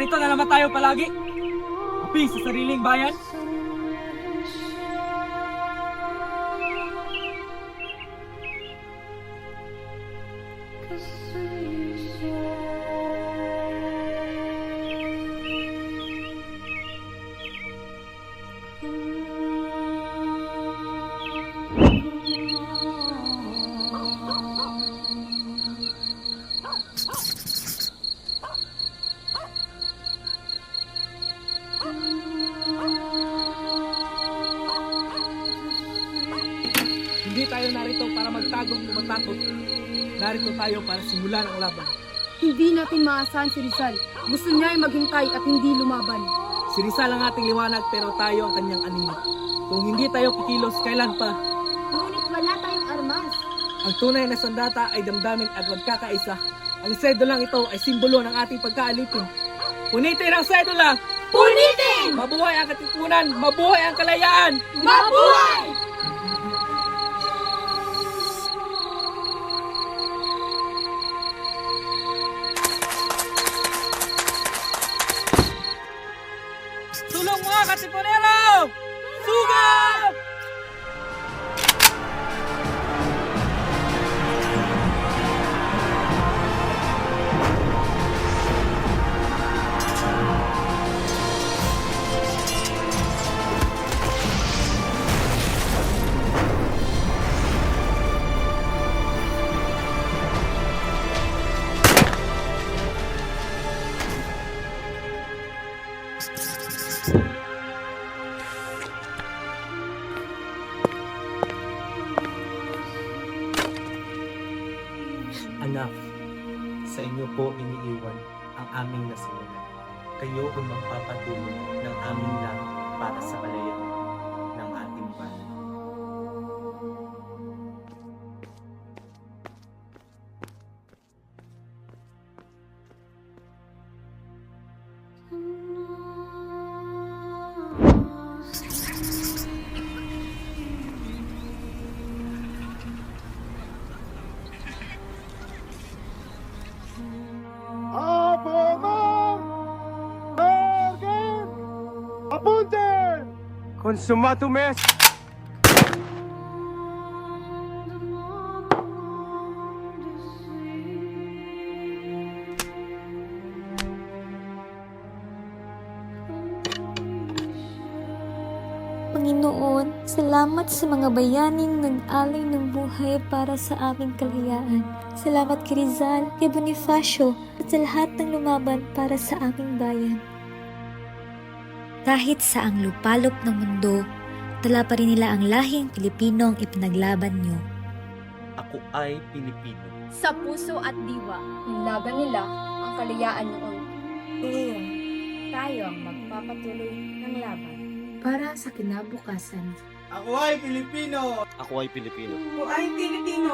ganito na naman tayo palagi? Api sa sariling bayan? Hindi tayo narito para magtagong matakot. Narito tayo para simulan ang laban. Hindi natin maasahan si Rizal. Gusto niya ay maghintay at hindi lumaban. Si Rizal ang ating liwanag pero tayo ang kanyang anino. Kung hindi tayo kikilos, kailan pa? Ngunit wala tayong armas. Ang tunay na sandata ay damdamin at magkakaisa. Ang sedulang ito ay simbolo ng ating pagkaalipin. Punitin ang sedula! Punitin! Mabuhay ang katipunan! Mabuhay ang kalayaan! Mabuhay! Tulong mga katipunero! Sugat! Anak, sa inyo po iniiwan ang aming nasimulan. Kayo ang magpapatuloy ng aming langit para sa kalayaan ng ating bayan. Consumatum est! Panginoon, salamat sa mga bayaning nag-alay ng buhay para sa aming kalayaan. Salamat kay Rizal, kay Bonifacio, at sa lahat ng lumaban para sa aming bayan. Kahit sa ang lupalop ng mundo, tala pa rin nila ang lahing Pilipino ang ipinaglaban nyo. Ako ay Pilipino. Sa puso at diwa, nilaban nila ang kalayaan noon. Ngayon, tayo ang magpapatuloy ng laban para sa kinabukasan. Ako ay Pilipino! Ako ay Pilipino. Ako ay Pilipino!